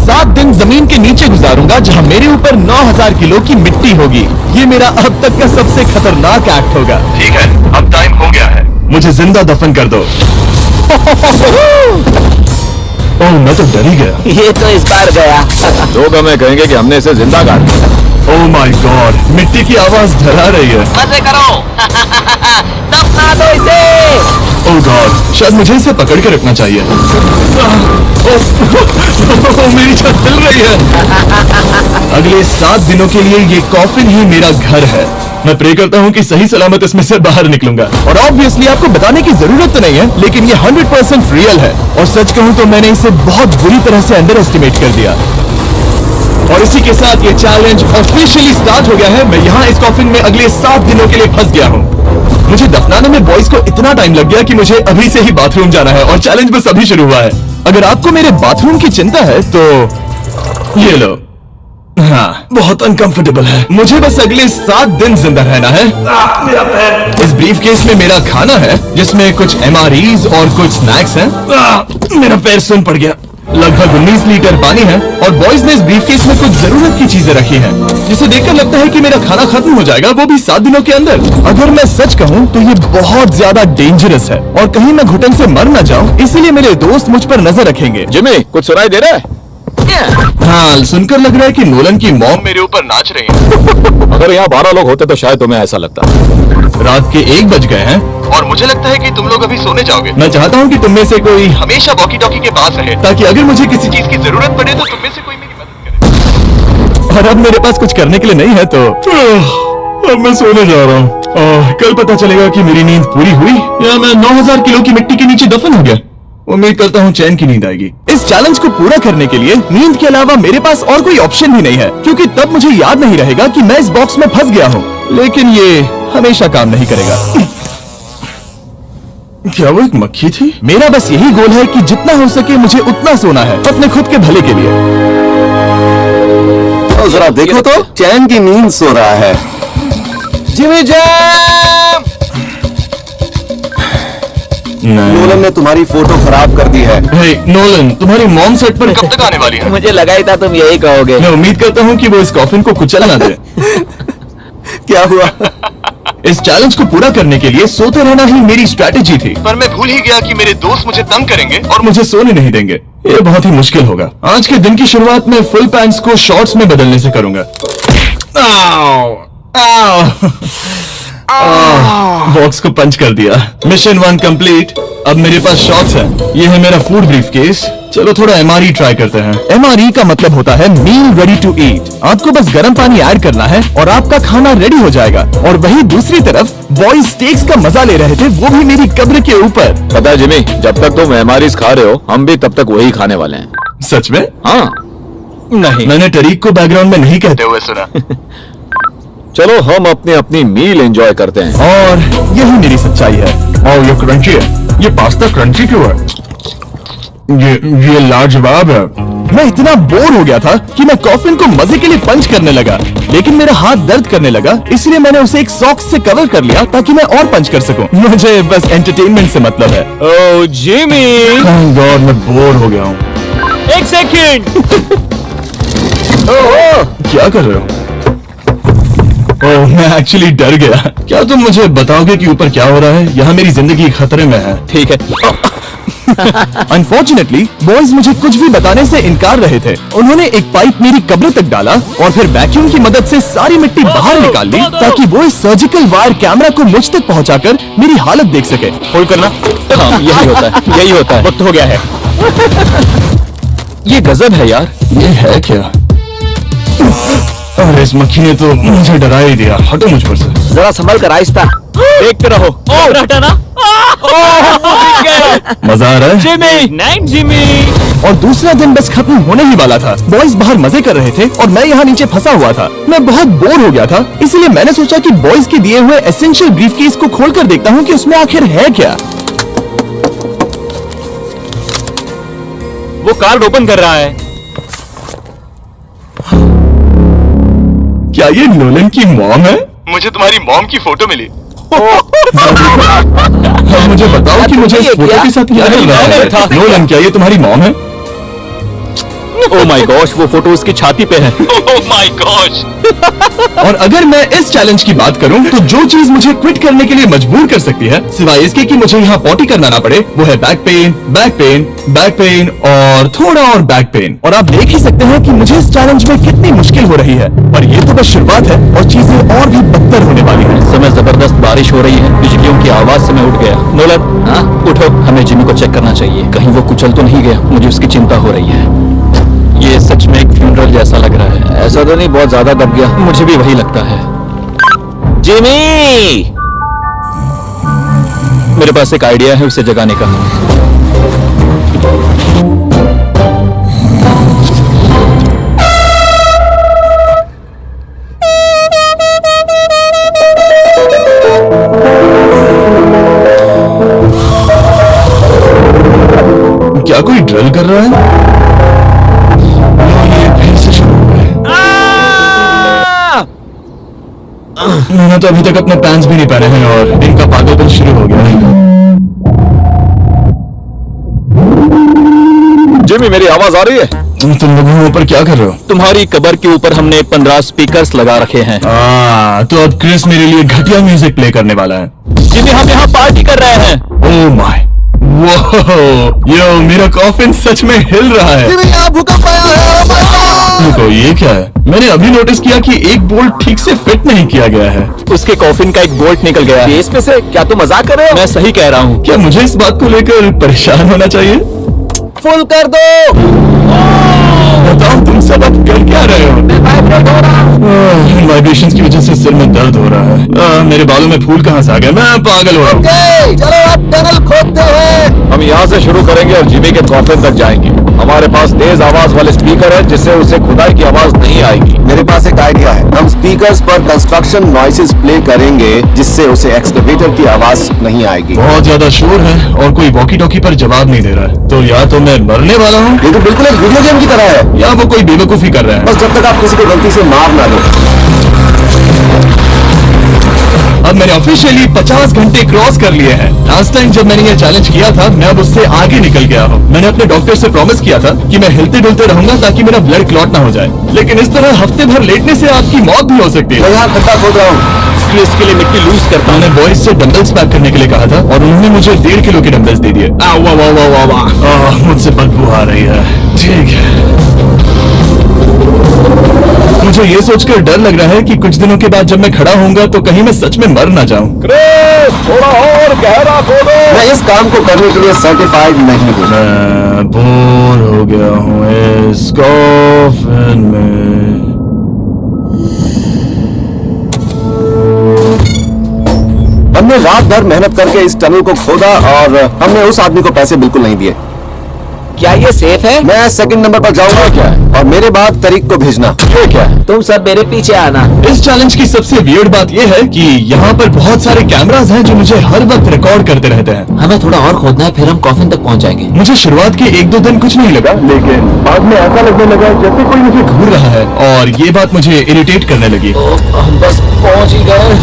7 दिन जमीन के नीचे गुजारूंगा जहां मेरे ऊपर 9000 किलो की मिट्टी होगी। ये मेरा अब तक का सबसे खतरनाक एक्ट होगा। ठीक है, अब टाइम हो गया है। मुझे जिंदा दफन कर दो। ओह, मैं तो डर ही गया। ये तो इस बार गया। लोग हमें कहेंगे कि हमने इसे जिंदा काट दिया। ओह माय गॉड, मिट्टी की आवाज डरा रही है। मजे करो। दफना दो इसे। ओह गॉड, शायद मुझे इसे पकड़ के रखना चाहिए। मेरी छत हिल रही है। अगले 7 दिनों के लिए ये कॉफिन ही मेरा घर है। मैं प्रे करता हूँ कि सही सलामत इसमें से बाहर निकलूंगा। और ऑब्वियसली आपको बताने की जरूरत तो नहीं है, लेकिन ये 100% रियल है। और सच कहूँ तो मैंने इसे बहुत बुरी तरह से अंडर एस्टिमेट कर दिया। और इसी के साथ ये चैलेंज ऑफिशियली स्टार्ट हो गया है। मैं यहाँ इस कॉफिन में अगले 7 दिनों के लिए फंस गया हूँ। मुझे दफनाने में बॉयज को इतना टाइम लग गया कि मुझे अभी से ही बाथरूम जाना है और चैलेंज बस अभी शुरू हुआ है। अगर आपको मेरे बाथरूम की चिंता है तो ये लो। हाँ, बहुत अनकंफर्टेबल है। मुझे बस अगले 7 दिन जिंदा रहना है। मेरा पैर। इस ब्रीफकेस में मेरा खाना है जिसमें कुछ MREs और कुछ स्नैक्स हैं। मेरा पैर सुन पड़ गया। लगभग 19 लीटर पानी है और बॉयज ने इस ब्रीफकेस में कुछ जरूरत की चीजें रखी हैं, जिसे देखकर लगता है कि मेरा खाना खत्म हो जाएगा, वो भी 7 दिनों के अंदर। अगर मैं सच कहूँ तो ये बहुत ज्यादा डेंजरस है और कहीं मैं घुटन से मर न जाऊं, इसीलिए मेरे दोस्त मुझ पर नजर रखेंगे। जिमी, कुछ सुनाई दे रहा है? हाँ, सुनकर लग रहा है कि नोलन की मॉम मेरे ऊपर नाच रही है। अगर यहाँ 12 लोग होते तो शायद तुम्हें ऐसा लगता। रात के 1 बज गए हैं और मुझे लगता है कि तुम लोग अभी सोने जाओगे। मैं चाहता हूँ कि तुम में से कोई हमेशा वॉकी टॉकी के पास रहे, ताकि अगर मुझे किसी चीज की जरूरत पड़े तो तुम में से कोई मेरी मदद करे। और अब मेरे पास कुछ करने के लिए नहीं है तो अब मैं सोने जा रहा हूँ। कल पता चलेगा कि मेरी नींद पूरी हुई या मैं 9000 किलो की मिट्टी के नीचे दफन हो गया। उम्मीद करता हूँ चैन की नींद आएगी। इस चैलेंज को पूरा करने के लिए नींद के अलावा मेरे पास और कोई ऑप्शन भी नहीं है, क्योंकि तब मुझे याद नहीं रहेगा कि मैं इस बॉक्स में फंस गया हूँ। लेकिन ये हमेशा काम नहीं करेगा। क्या वो एक मक्खी थी? मेरा बस यही गोल है कि जितना हो सके मुझे उतना सोना है, अपने खुद के भले के लिए। तो जरा देखो तो, चैन की नींद सो रहा है। Jimmy jam. नोलन ने तुम्हारी फोटो खराब कर दी है। हे नोलन, तुम्हारी मॉम सेट पर कब तक आने वाली है? मुझे लगा ही था तुम यही कहोगे। मैं उम्मीद करता हूँ कि वो इस कॉफिन को कुचल ना दे। क्या हुआ? इस चैलेंज को पूरा करने के लिए सोते रहना ही मेरी स्ट्रैटेजी थी, पर मैं भूल ही गया कि मेरे दोस्त मुझे तंग करेंगे और मुझे सोने नहीं देंगे। ये बहुत ही मुश्किल होगा। आज के दिन की शुरुआत में फुल पैंट्स को शॉर्ट्स में बदलने से करूंगा। बॉक्स को पंच कर दिया। Mission 1 complete. अब मेरे पास शॉर्ट्स हैं। ये है मेरा फूड ब्रीफकेस। चलो थोड़ा MRE ट्राई करते हैं। MRE का मतलब होता है मील रेडी टू ईट। आपको बस गर्म पानी ऐड करना है और आपका खाना रेडी हो जाएगा। और वहीं दूसरी तरफ बॉयज स्टेक्स का मजा ले रहे थे, वो भी मेरी कब्र के ऊपर। पता है जिमी, जब तक तुम MREs खा रहे हो, हम भी तब तक वही खाने वाले हैं। सच में? हाँ। नहीं, मैंने टरीक को बैकग्राउंड में नहीं कहते हुए सुना। चलो हम अपनी अपनी मील एंजॉय करते हैं। और यही मेरी सच्चाई है। और ये क्रंची है। ये पास्ता क्रंची क्यों है? ये लाजवाब है। मैं इतना बोर हो गया था कि मैं कॉफिन को मजे के लिए पंच करने लगा, लेकिन मेरा हाथ दर्द करने लगा, इसलिए मैंने उसे एक सॉक्स से कवर कर लिया ताकि मैं और पंच कर सकूं। मुझे बस एंटरटेनमेंट से मतलब है। ओह जिमी। थैंक गॉड, मैं बोर हो गया हूँ। 1 सेकंड। क्या कर रहे हो? ओह, मैं एक्चुअली डर गया। क्या तुम मुझे बताओगे कि ऊपर क्या हो रहा है? यहाँ मेरी जिंदगी खतरे में है। ठीक है। अनफॉर्चुनेटली बॉयज मुझे कुछ भी बताने से इनकार रहे थे। उन्होंने एक पाइप मेरी कब्र तक डाला और फिर वैक्यूम की मदद से सारी मिट्टी बाहर निकाल ली ताकि वो इस सर्जिकल वायर कैमरा को मुझ तक पहुंचाकर मेरी हालत देख सके। होल्ड करना। हाँ, यही होता है, यही होता है। वक्त हो गया है। ये गजब है यार। ये है क्या? अरे इस मक्खी ने तो मुझे डरा ही दिया। हटो मुझ पर से। जरा संभल कर आहिस्ता। देखते रहो। हटाना। मजा आ रहा है? जिमी। Night Jimmy. और दूसरा दिन बस खत्म होने ही वाला था। बॉयज बाहर मजे कर रहे थे और मैं यहाँ नीचे फंसा हुआ था। मैं बहुत बोर हो गया था, इसलिए मैंने सोचा कि बॉयज के दिए हुए एसेंशियल ब्रीफकेस को खोलकर देखता हूँ कि उसमें आखिर है क्या। वो कार्ड ओपन कर रहा है। क्या ये नोलन की मॉम है? मुझे तुम्हारी मॉम की फोटो मिली। अब मुझे बताओ कि मुझे इस फोटो के साथ क्या चल रहा है? नोलन, क्या ये तुम्हारी मॉम है? ओह माय गॉश, वो फोटो उसकी छाती पे है। Oh my gosh. और अगर मैं इस चैलेंज की बात करूं तो जो चीज मुझे क्विट करने के लिए मजबूर कर सकती है, सिवाय इसके कि मुझे यहाँ पॉटी करना ना पड़े, वो है back pain, back pain, back pain और थोड़ा और बैक पेन। और आप देख ही सकते हैं कि मुझे इस चैलेंज में कितनी मुश्किल हो रही है, और ये तो बस शुरुआत है और चीजें और भी बदतर होने वाली हैं। इस समय जबरदस्त बारिश हो रही है, बिजलियों की आवाज से मैं उठ गया। नोलन, हाँ उठो, हमें जिमी को चेक करना चाहिए, कहीं वो कुचल तो नहीं गया। मुझे उसकी चिंता हो रही है। ये सच में एक फ्यूनरल जैसा लग रहा है। ऐसा तो नहीं बहुत ज्यादा दब गया? मुझे भी वही लगता है। जिमी! मेरे पास एक आइडिया है उसे जगाने का। क्या कोई ड्रिल कर रहा है? ये फिर से शुरू हो गया। मैंने तो अभी तक अपने पैंट्स भी नहीं पहने हैं और इनका पागलपन शुरू हो गया है। जिमी, मेरी आवाज आ रही है? तुम लोग वहाँ ऊपर क्या कर रहे हो? तुम्हारी कबर के ऊपर हमने 15 स्पीकर्स लगा रखे हैं। तो अब क्रिस मेरे लिए घटिया म्यूजिक प्ले करने वाला है। जिमी, हम यहाँ पार्टी कर रहे हैं। ओह माय, यो, मेरा कॉफिन सच में हिल रहा है। भूकंप आया है। रुको, ये क्या है? मैंने अभी नोटिस किया कि एक बोल्ट ठीक से फिट नहीं किया गया है। उसके कॉफिन का एक बोल्ट निकल गया है। इसमें से क्या तुम मजाक कर रहे हो? मैं सही कह रहा हूँ। क्या मुझे इस बात को लेकर परेशान होना चाहिए? फुल कर दो। बताओ, तुम सब अब कर क्या रहे हो? वाइब्रेशंस की वजह से सिर में दर्द हो रहा है। मेरे बालों में फूल कहाँ से आ गए? मैं पागल हो रहा हूँ। चलो अब टनल खोदते हैं। हम यहाँ से शुरू करेंगे और जिमी के कॉफिन तक जाएंगे। हमारे पास तेज आवाज वाले स्पीकर है जिससे उसे खुदाई की आवाज नहीं आएगी। मेरे पास एक आइडिया है। हम स्पीकर्स पर कंस्ट्रक्शन नॉइसेस प्ले करेंगे जिससे उसे एक्सकवेटर की आवाज नहीं आएगी। बहुत ज्यादा शोर है और कोई वॉकी टॉकी पर जवाब नहीं दे रहा है। तो या तो मैं मरने वाला हूँ, ये तो बिल्कुल एक वीडियो गेम की तरह है। या वो कोई बेवकूफी कर रहा है। बस जब तक आप किसी को गलती से मार ना दो। अब मैंने ऑफिशियली 50 घंटे क्रॉस कर लिए हैं। लास्ट टाइम जब मैंने ये चैलेंज किया था, मैं अब उससे आगे निकल गया हूँ। मैंने अपने डॉक्टर से प्रॉमिस किया था कि मैं हिलते डुलते रहूंगा ताकि मेरा ब्लड क्लॉट ना हो जाए, लेकिन इस तरह हफ्ते भर लेटने से आपकी मौत भी हो सकती मैं है। यहाँ खड्डा खोद रहा हूँ। इसके लिए मिट्टी लूज करता हूँ। मैंने बॉयज से डंबल्स पैक करने के लिए कहा था और उन्होंने मुझे 1.5 किलो के डंबल्स दे दिए। मुझसे बदबू आ रही है। ठीक है, मुझे ये सोचकर डर लग रहा है कि कुछ दिनों के बाद जब मैं खड़ा होऊंगा तो कहीं मैं सच में मर ना जाऊं। थोड़ा और गहरा खोदो। मैं इस काम को करने के लिए सर्टिफाइड नहीं हूँ। मैं बोर हो गया हूँ इस कॉफिन में। हमने रात भर मेहनत करके इस टनल को खोदा और हमने उस आदमी को पैसे बिल्कुल नहीं दिए। क्या ये सेफ है? मैं सेकंड नंबर पर जाऊंगा क्या और मेरे बाद तरीक को भेजना। ये क्या है? तुम सब मेरे पीछे आना। इस चैलेंज की सबसे वियर्ड बात यह है कि यहाँ पर बहुत सारे कैमरास हैं जो मुझे हर वक्त रिकॉर्ड करते रहते हैं। हमें थोड़ा और खोदना है, फिर हम कॉफिन तक पहुंच जाएंगे। मुझे शुरुआत के 1-2 दिन कुछ नहीं लगा, लेकिन बाद में ऐसा लगने लगा जैसे कोई मुझे घूर रहा है और ये बात मुझे इरिटेट करने लगी। हम बस पहुंच ही गए।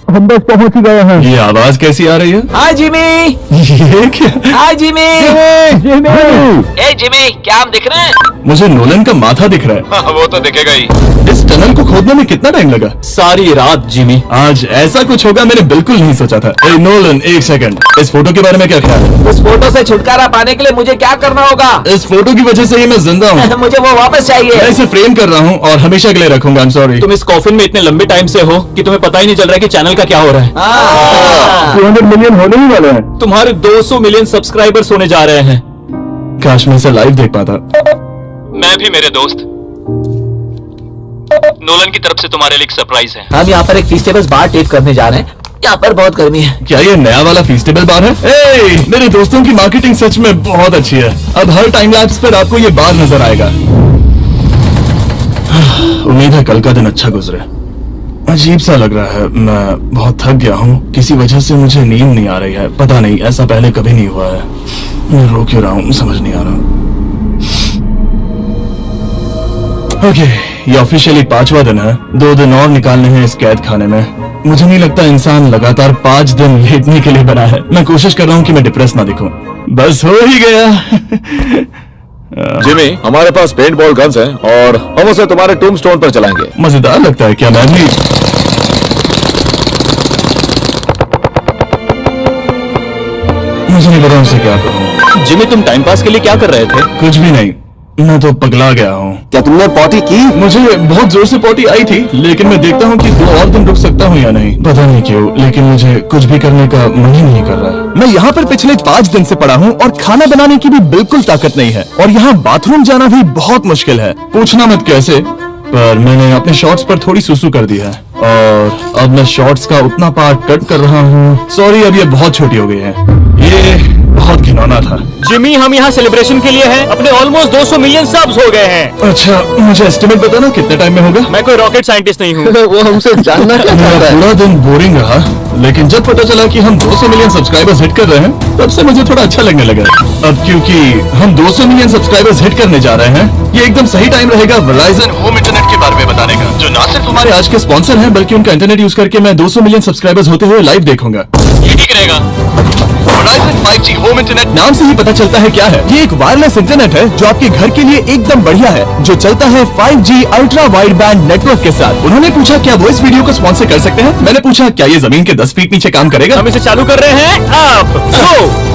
हम बस पहुंच ही गए हैं। ये आवाज कैसी आ रही है? हाय जिमी। ये क्या? हाय जिमी। ए जिमी, क्या हम दिख रहे हैं? मुझे नोलन का माथा दिख रहा है। हाँ, वो तो दिखेगा ही। इस टनल को खोदने में कितना टाइम लगा? सारी रात जिमी। आज ऐसा कुछ होगा मैंने बिल्कुल नहीं सोचा था। ए नोलन, एक सेकंड, इस फोटो के बारे में क्या ख्याल है? उस फोटो से छुटकारा पाने के लिए मुझे क्या करना होगा? इस फोटो की वजह से ही मैं जिंदा हूँ। मुझे वो वापस मैं चाहिए। इसे फ्रेम कर रहा हूँ और हमेशा के लिए रखूंगा। I'm sorry। तुम इस कॉफिन में इतने लंबे टाइम से हो कि तुम्हें पता ही नहीं चल रहा है कि चैनल का क्या हो रहा है। 200 मिलियन होने ही वाले हैं। तुम्हारे 200 मिलियन सब्सक्राइबर्स होने जा रहे हैं। काश मैं इसे लाइव देख पाता। मैं भी, मेरे दोस्त। नोलन की तरफ से तुम्हारे लिए एक सरप्राइज है। हम यहाँ पर एक फीस्टेबल्स बार टेप करने जा रहे हैं। यहाँ पर बहुत गर्मी है। क्या ये नया वाला फीस्टेबल बार है? ए, मेरे दोस्तों की मार्केटिंग सच में बहुत अच्छी है। अब हर टाइम लैप्स पर आपको ये बार नजर आएगा। उम्मीद है कल का दिन अच्छा गुजरे। अजीब सा लग रहा है, मैं बहुत थक गया हूँ। किसी वजह से मुझे नींद नहीं आ रही है। पता नहीं, ऐसा पहले कभी नहीं हुआ है। मैं रो क्यों रहा हूँ समझ नहीं आ रहा। ओके, ये ऑफिशियली 5वां दिन है। 2 दिन और निकालने हैं इस कैद खाने में। मुझे नहीं लगता इंसान लगातार 5 दिन लेटने के लिए बना है। मैं कोशिश कर रहा हूँ कि मैं डिप्रेस ना दिखूं। बस हो ही गया। जिमी, हमारे पास पेंट बॉल गन्स हैं और हम उसे तुम्हारे टूम्बस्टोन पर चलाएंगे। मजेदार लगता है क्या? मैं भी मुझे नहीं पता उनसे क्या करूं। जिमी, तुम टाइम पास के लिए क्या कर रहे थे? कुछ भी नहीं, मैं तो पगला गया हूँ। क्या तुमने पॉटी की? मुझे बहुत जोर से पॉटी आई थी, लेकिन मैं देखता हूँ कि 2 और दिन रुक सकता हूँ या नहीं, पता नहीं क्यों, लेकिन मुझे कुछ भी करने का मन ही नहीं कर रहा। मैं यहाँ पर पिछले 5 दिन से पड़ा हूँ और खाना बनाने की भी बिल्कुल ताकत नहीं है, और यहाँ बाथरूम जाना भी बहुत मुश्किल है। पूछना मत कैसे, पर मैंने अपने शॉर्ट्स पर थोड़ी सुसु कर दी है और अब मैं शॉर्ट्स का उतना पार्ट कट कर रहा हूँ। सॉरी, अब ये बहुत छोटी हो गई है। ये बहुत घिनौना था। जिमी, हम यहाँ सेलिब्रेशन के लिए हैं। अपने ऑलमोस्ट 200 मिलियन सब्स हो गए हैं। अच्छा, मुझे एस्टिमेट बताना कितने टाइम में होगा? मैं कोई रॉकेट साइंटिस्ट नहीं हूँ। वो हमसे जानना क्या चाहता मेरा है? पूरा दिन बोरिंग रहा, लेकिन जब पता चला कि हम 200 मिलियन सब्सक्राइबर्स हिट कर रहे हैं, तब से मुझे थोड़ा अच्छा लगने लगा। अब क्योंकि हम 200 मिलियन सब्सक्राइबर्स हिट करने जा रहे हैं, ये एकदम सही टाइम रहेगा Verizon होम इंटरनेट के बारे में बताने का, जो ना सिर्फ हमारे आज के स्पॉन्सर हैं, बल्कि उनका इंटरनेट यूज करके मैं 200 मिलियन सब्सक्राइबर्स होते हुए लाइव देखूंगा। ये ठीक रहेगा। Verizon 5G होम इंटरनेट नाम से ही पता चलता है क्या है। ये एक वायरलेस इंटरनेट है जो आपके घर के लिए एकदम बढ़िया है, जो चलता है 5G ultra wide band network के साथ। उन्होंने पूछा क्या वो इस वीडियो को स्पॉन्सर कर सकते हैं। मैंने पूछा क्या ये जमीन के 10 फीट नीचे काम करेगा। हम इसे चालू कर रहे हैं अब।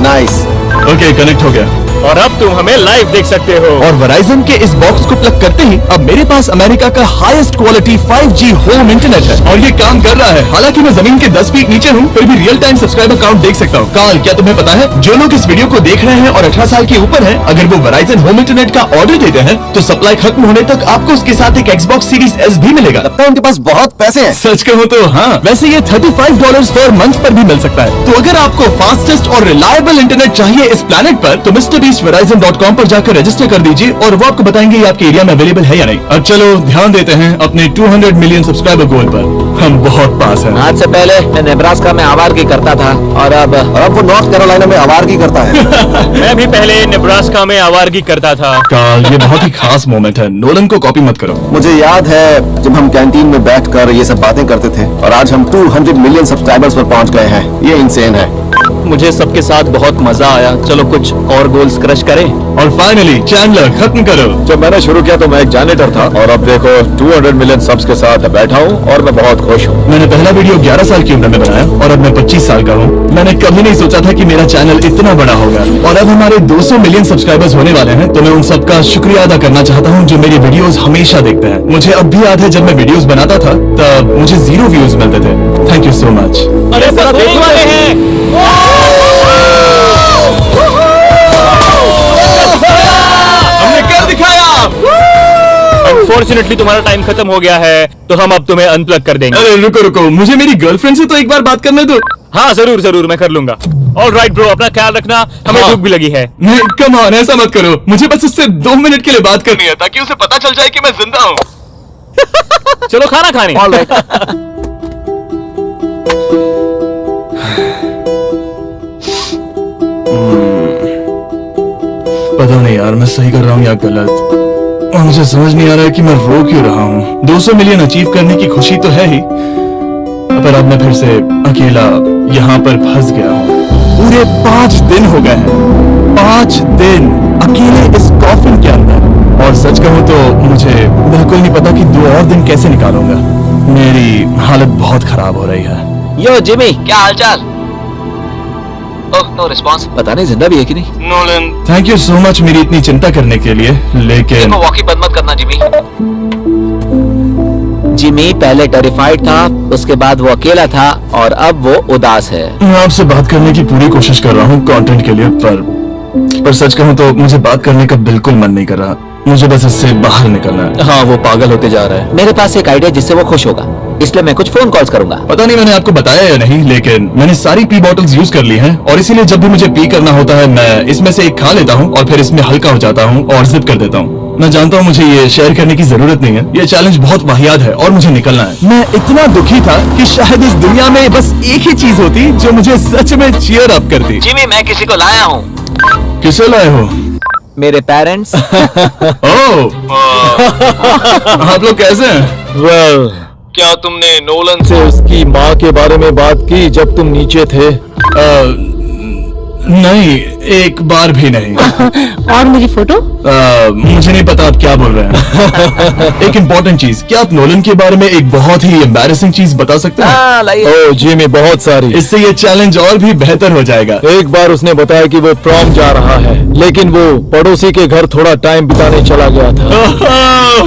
नाइस। ओके, कनेक्ट हो गया। और अब तुम हमें लाइव देख सकते हो। और Verizon के इस बॉक्स को प्लग करते ही अब मेरे पास अमेरिका का highest quality 5G home internet है, और ये काम कर रहा है। हालांकि मैं जमीन के 10 फीट नीचे हूँ, फिर भी रियल टाइम सब्सक्राइबर काउंट देख सकता हूँ। काल, क्या तुम्हें पता है, जो लोग इस वीडियो को देख रहे हैं और 18 साल के ऊपर हैं, अगर वो Verizon होम इंटरनेट का ऑर्डर देते हैं तो सप्लाई खत्म होने तक आपको उसके साथ एक Xbox Series S भी मिलेगा। लगता है उनके पास बहुत पैसे हैं। सच कहूँ तो हाँ, वैसे ये $35 पर मंथ पर भी मिल सकता है। तो अगर आपको फास्टेस्ट और रिलायबल इंटरनेट चाहिए इस प्लेनेट पर, तो MrBeastVerizon.com पर जाकर रजिस्टर कर दीजिए और वो आपको बताएंगे ये आपके एरिया में अवेलेबल है या नहीं। अब चलो ध्यान देते हैं अपने 200 मिलियन सब्सक्राइबर गोल पर। हम बहुत पास हैं। आज से पहले मैं नेब्रास्का में आवारगी करता था, और अब वो नॉर्थ कैरोलिना में आवारगी करता है। मैं भी पहले नेब्रास्का में आवारगी करता था। काल, ये बहुत ही खास मोमेंट है। नोलन को कॉपी मत करो। मुझे याद है जब हम कैंटीन में बैठकर ये सब बातें करते थे, और आज हम 200 मिलियन सब्सक्राइबर्स पर पहुंच गए हैं। ये इंसेन है। मुझे सबके साथ बहुत मजा आया। चलो कुछ और गोल्स क्रश करें। और फाइनली चैंडलर, खत्म करो। जब मैंने शुरू किया तो मैं एक जैनिटर था, और अब देखो 200 मिलियन सब्स के साथ बैठा हूँ और मैं बहुत खुश हूँ। मैंने पहला वीडियो 11 साल की उम्र में बनाया और अब मैं 25 साल का हूँ। मैंने कभी नहीं सोचा था कि मेरा चैनल इतना बड़ा होगा, और अब हमारे 200 मिलियन सब्सक्राइबर्स होने वाले हैं। तो मैं उन सबका शुक्रिया अदा करना चाहता हूँ जो मेरी वीडियोस हमेशा देखते हैं। मुझे अब भी याद है जब मैं वीडियोस बनाता था तब मुझे 0 व्यूज मिलते थे। Thank you so much. अरे सर, देखने वाले हैं। हमने कर दिखाया। अनफॉर्चुनेटली तुम्हारा टाइम खत्म हो गया है, तो हम अब तुम्हें अनप्लग कर देंगे। अरे रुको रुको, मुझे मेरी गर्लफ्रेंड से तो एक बार बात करने दो। हाँ जरूर जरूर, मैं कर लूंगा। ऑल राइट ब्रो, अपना ख्याल रखना। हमें हाँ। भूख भी लगी है। नहीं, कम ऑन, ऐसा मत करो। मुझे बस उससे 2 मिनट के लिए बात करनी है, ताकि उसे पता चल जाए कि मैं जिंदा हूँ। चलो खाना खाने। All right. पता नहीं यार, मैं सही कर रहा हूँ या गलत, और मुझे समझ नहीं आ रहा है कि मैं रो क्यों रहा हूँ। 200 मिलियन अचीव करने की खुशी तो है ही, पर अब मैं फिर से अकेला यहाँ पर फंस गया हूँ। पूरे 5 दिन हो गए हैं, 5 दिन अकेले इस कॉफिन के अंदर, और सच कहूँ तो मुझे बिल्कुल नहीं पता कि 2 और दिन कैसे निकालूंगा। मेरी हालत बहुत खराब हो रही है। यो जिमी, क्या हालचाल? ओह, नो रिस्पॉन्स। पता नहीं जिंदा भी है कि नहीं। Nolan, thank you so much मेरी इतनी चिंता करने के लिए, लेकिन वॉकी बंद मत करना जिमी। जिमी पहले टेरिफाइड था, उसके बाद वो अकेला था, और अब वो उदास है। मैं आपसे बात करने की पूरी कोशिश कर रहा हूँ कंटेंट के लिए, पर सच कहूँ तो मुझे बात करने का बिल्कुल मन नहीं कर रहा। मुझे बस इससे बाहर निकलना है। हाँ, वो पागल होते जा रहा है। मेरे पास एक आइडिया जिससे वो खुश होगा, इसलिए मैं कुछ फोन कॉल्स करूंगा। पता नहीं मैंने आपको बताया या नहीं, लेकिन मैंने सारी पी बॉटल्स यूज कर ली हैं, और इसीलिए जब भी मुझे पी करना होता है मैं इसमें से एक खा लेता हूँ और फिर इसमें हल्का हो जाता हूँ और जिप कर देता हूँ। मैं जानता हूँ मुझे ये शेयर करने की जरूरत नहीं है, ये चैलेंज बहुत वाहियात है और मुझे निकलना है। मैं इतना दुखी था कि शायद इस दुनिया में बस एक ही चीज होती जो मुझे सच में चीयर अप करती। जिमी, मैं किसी को लाया हूँ। किसे लाए हो? मेरे पेरेंट्स। ओह, आप लोग कैसे हैं? वेल, क्या तुमने नोलन से उसकी माँ के बारे में बात की जब तुम नीचे थे? नहीं, एक बार भी नहीं। और मेरी फोटो? मुझे नहीं पता आप क्या बोल रहे हैं। एक इम्पोर्टेंट चीज, क्या आप नोलन के बारे में एक बहुत ही एम्बैरेसिंग चीज बता सकते हैं? हाँ लाइए। ओ जिमी, बहुत सारी। इससे ये चैलेंज और भी बेहतर हो जाएगा। एक बार उसने बताया कि वो प्रॉम जा रहा है, लेकिन वो पड़ोसी के घर थोड़ा टाइम बिताने चला गया था।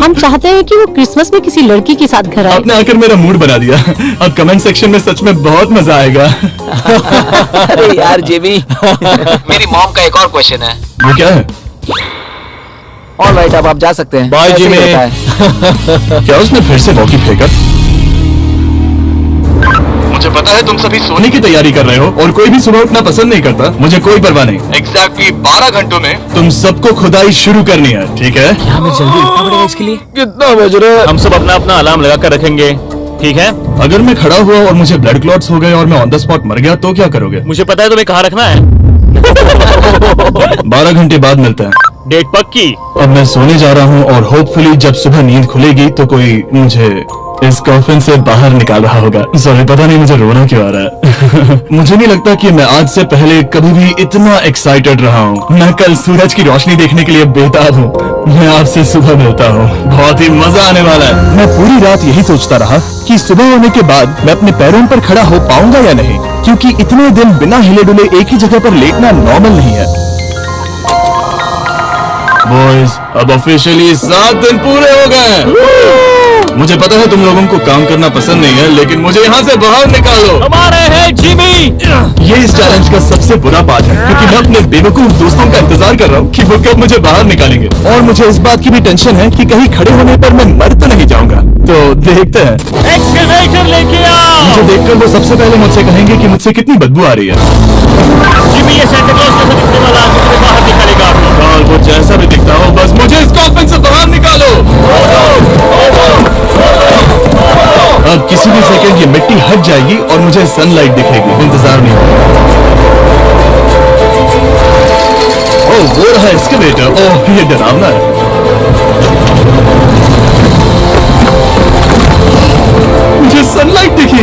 हम चाहते हैं कि वो क्रिसमस में किसी लड़की के साथ घर आए। आपने आकर मेरा मूड बना दिया। अब कमेंट सेक्शन में सच में बहुत मजा आएगा। अरे यार जिमी। मेरी मॉम का एक और क्वेश्चन है। वो क्या है? ऑलराइट, अब आप जा सकते हैं। बाय ऐसे ही जिमी। होता है। क्या उसने फिर से वॉकी फेंका? मुझे पता है तुम सभी सोने की तैयारी कर रहे हो और कोई भी सुबह उठना पसंद नहीं करता। मुझे कोई परवाह नहीं। एग्जैक्टली 12 घंटों में तुम सबको खुदाई शुरू करनी है, ठीक है? हमें जल्दी उठना पड़ेगा इसके लिए। कितना बज रहा है? हम सब अपना अपना अलार्म लगा कर रखेंगे, ठीक है? अगर मैं खड़ा हुआ और मुझे ब्लड क्लॉट्स हो गए और मैं ऑन द स्पॉट मर गया तो क्या करोगे? मुझे पता है तुम्हें कहाँ रखना है। 12 घंटे बाद मिलते हैं। डेट पक्की। अब मैं सोने जा रहा हूँ और होपफुली जब सुबह नींद खुलेगी तो कोई मुझे इस कॉफिन से बाहर निकाल रहा होगा। सॉरी, पता नहीं मुझे रोना क्यों आ रहा है। मुझे नहीं लगता कि मैं आज से पहले कभी भी इतना एक्साइटेड रहा हूँ। मैं कल सूरज की रोशनी देखने के लिए बेताब हूँ। मैं आपसे सुबह मिलता हूँ, बहुत ही मजा आने वाला है। मैं पूरी रात यही सोचता रहा कि सुबह होने के बाद मैं अपने पैरों पर खड़ा हो पाऊंगा या नहीं, क्योंकि इतने दिन बिना हिले डुले एक ही जगह पर लेटना नॉर्मल नहीं है। बॉयज, अब ऑफिशियली 7 दिन पूरे हो गए। मुझे पता है तुम लोगों को काम करना पसंद नहीं है, लेकिन मुझे यहाँ से बाहर निकालो। हमारे हैं जिमी। ये इस चैलेंज का सबसे बुरा पार्ट है, क्योंकि मैं अपने बेवकूफ दोस्तों का इंतजार कर रहा हूँ कि वो कब मुझे बाहर निकालेंगे। और मुझे इस बात की भी टेंशन है कि कहीं खड़े होने पर मैं मर तो नहीं जाऊंगा। तो देखते हैं। एक्सकवेटर लेके आओ। मुझे देखकर वो सबसे पहले मुझसे कहेंगे कि मुझसे कितनी बदबू आ रही है। जिमी, ये सेंटा क्लॉज जैसा दिखने वाला आदमी बाहर निकालेगा आपको। और वो जैसा भी दिखता हो, बस मुझे इस कॉफिन से बाहर निकालो। अब किसी भी सेकंड ये मिट्टी हट जाएगी और मुझे सनलाइट दिखेगी। इंतजार नहीं होगा। ओह, वो रहा एक्सकवेटर। ओह, ये डरावना है। मुझे सनलाइट दिखी।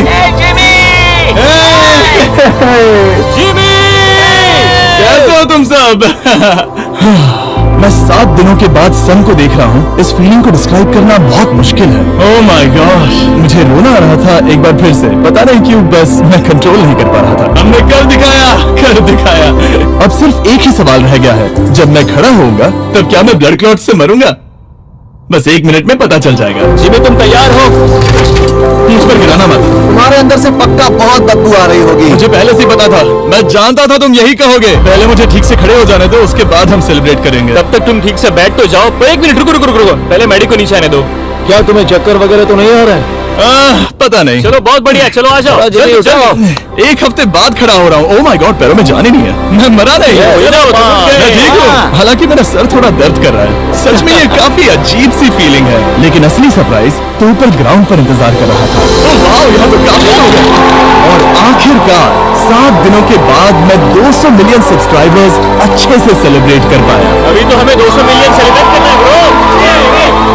जिमी, कैसे हो तुम सब? मैं 7 दिनों के बाद सन को देख रहा हूँ। इस फीलिंग को डिस्क्राइब करना बहुत मुश्किल है। ओह माय गॉश, मुझे रोना आ रहा था एक बार फिर से। पता नहीं क्यों, बस मैं कंट्रोल नहीं कर पा रहा था। हमने कर दिखाया। अब सिर्फ एक ही सवाल रह गया है। जब मैं खड़ा होऊंगा तब क्या मैं ब्लड क्लॉट से मरूंगा? बस 1 मिनट में पता चल जाएगा। जिमी तुम तैयार हो? मुझ पर गिराना मत। तुम्हारे अंदर से पक्का बहुत बदबू आ रही होगी। मुझे पहले से ही पता था। मैं जानता था तुम यही कहोगे। पहले मुझे ठीक से खड़े हो जाने दो, उसके बाद हम सेलिब्रेट करेंगे। तब तक तुम ठीक से बैठ तो जाओ। पर 1 मिनट, रुको। पहले मैडी को नीचे आने दो। क्या तुम्हें चक्कर वगैरह तो नहीं आ रहा है? पता नहीं। चलो बहुत बढ़िया, चलो आ जाओ। जिमी, उठाओ। 1 हफ्ते बाद खड़ा हो रहा हूँ। ओह माय गॉड, पैरों में जान ही नहीं है। मैं मरा नहीं। मैं ठीक हूँ। हालांकि मेरा सर थोड़ा दर्द कर रहा है। सच में ये काफी अजीब सी फीलिंग है। लेकिन असली सरप्राइज तो ऊपर ग्राउंड पर इंतजार कर रहा था। ओह वाह, यहाँ तो काफी लोग हैं। और आखिरकार 7 दिनों के बाद मैं 200 मिलियन सब्सक्राइबर्स अच्छे से सेलिब्रेट कर पाया। अभी तो हमें 200 मिलियन सेलिब्रेट करना है ब्रो।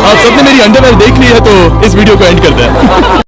आप सबने मेरी अंडरवेयर देख ली है तो इस वीडियो को एंड करते हैं।